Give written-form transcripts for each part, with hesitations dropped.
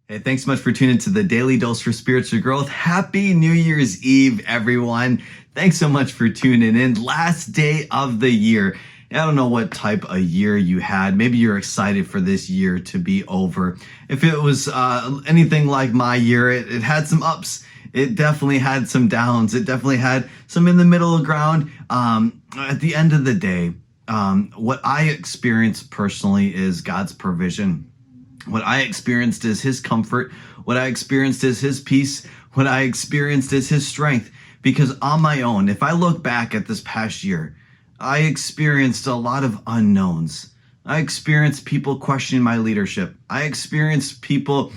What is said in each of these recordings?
Hey, thanks so much for tuning to the Daily Dose for Spiritual Growth. Happy New Year's Eve, everyone. Thanks so much for tuning in. Last day of the year. I don't know what type of year you had. Maybe you're excited for this year to be over. If it was anything like my year, it had some ups. It definitely had some downs. It definitely had some in the middle of ground. At the end of the day, what I experienced personally is God's provision. What I experienced is his comfort. What I experienced is his peace. What I experienced is his strength. Because on my own, if I look back at this past year, I experienced a lot of unknowns. I experienced people questioning my leadership. I experienced people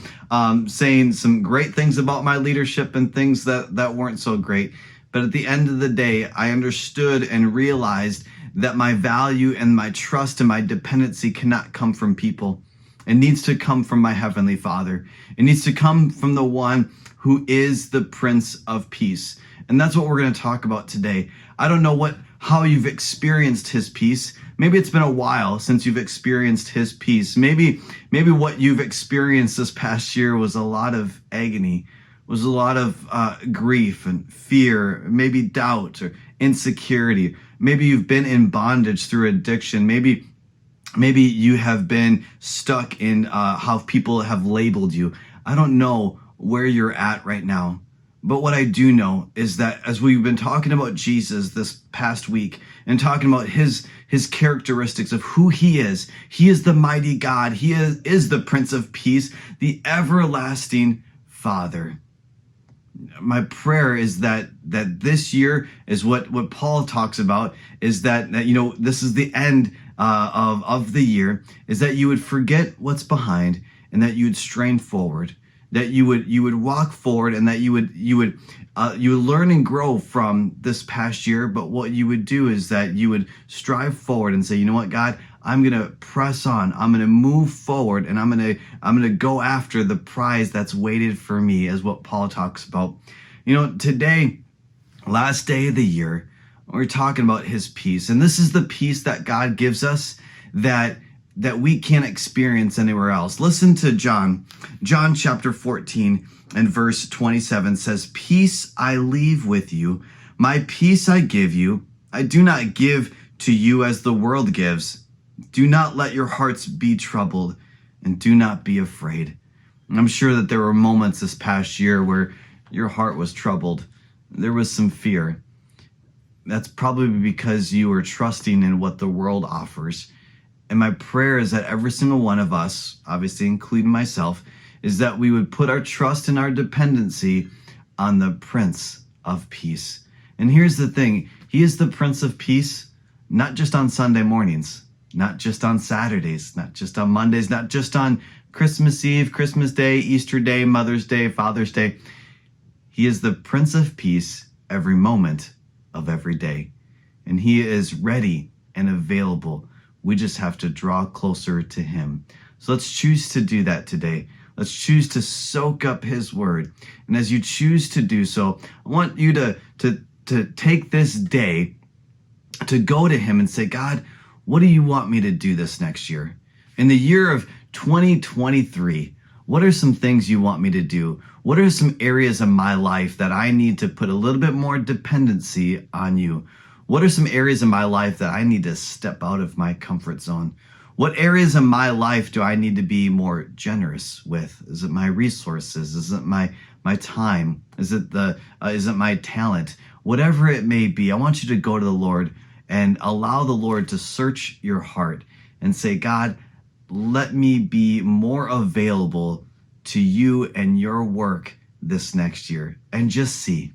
saying some great things about my leadership and things that weren't so great. But at the end of the day, I understood and realized that my value and my trust and my dependency cannot come from people. It needs to come from my Heavenly Father. It needs to come from the one who is the Prince of Peace. And that's what we're going to talk about today. I don't know how you've experienced his peace. Maybe it's been a while since you've experienced his peace. Maybe what you've experienced this past year was a lot of agony, was a lot of grief and fear, maybe doubt or insecurity. Maybe you've been in bondage through addiction. Maybe you have been stuck in how people have labeled you. I don't know where you're at right now. But what I do know is that as we've been talking about Jesus this past week and talking about his characteristics of who he is the mighty God. He is the Prince of Peace, the everlasting Father. My prayer is that this year is what Paul talks about, is that this is the end of the year, is that you would forget what's behind and that you would strain forward, that you would walk forward, and that you would learn and grow from this past year. But what you would do is that you would strive forward and say, you know what, God, I'm going to press on. I'm going to move forward, and I'm going to go after the prize that's waited for me, as what Paul talks about. Today, last day of the year, we're talking about his peace. And this is the peace that God gives us that we can't experience anywhere else. Listen to John chapter 14 and verse 27 says, "Peace I leave with you, my peace I give you. I do not give to you as the world gives. Do not let your hearts be troubled, and do not be afraid." And I'm sure that there were moments this past year where your heart was troubled. There was some fear. That's probably because you were trusting in what the world offers. And my prayer is that every single one of us, obviously including myself, is that we would put our trust and our dependency on the Prince of Peace. And here's the thing. He is the Prince of Peace, not just on Sunday mornings, not just on Saturdays, not just on Mondays, not just on Christmas Eve, Christmas Day, Easter Day, Mother's Day, Father's Day. He is the Prince of Peace every moment of every day. And he is ready and available. We just have to draw closer to him. So let's choose to do that today. Let's choose to soak up his word. And as you choose to do so, I want you to take this day to go to him and say, God, what do you want me to do this next year? In the year of 2023, what are some things you want me to do? What are some areas of my life that I need to put a little bit more dependency on you? What are some areas in my life that I need to step out of my comfort zone? What areas in my life do I need to be more generous with? Is it my resources? Is it my time? Is it my talent? Whatever it may be, I want you to go to the Lord and allow the Lord to search your heart and say, God, let me be more available to you and your work this next year. And just see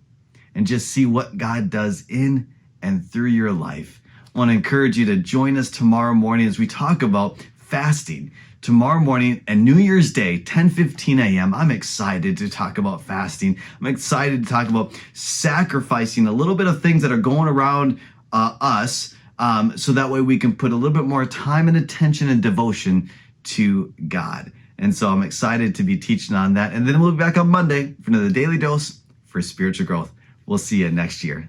what God does in and through your life. I want to encourage you to join us tomorrow morning as we talk about fasting. Tomorrow morning and New Year's Day, 10:15 a.m. I'm excited to talk about fasting. I'm excited to talk about sacrificing a little bit of things that are going around us, so that way we can put a little bit more time and attention and devotion to God. And so I'm excited to be teaching on that. And then we'll be back on Monday for another Daily Dose for Spiritual Growth. We'll see you next year.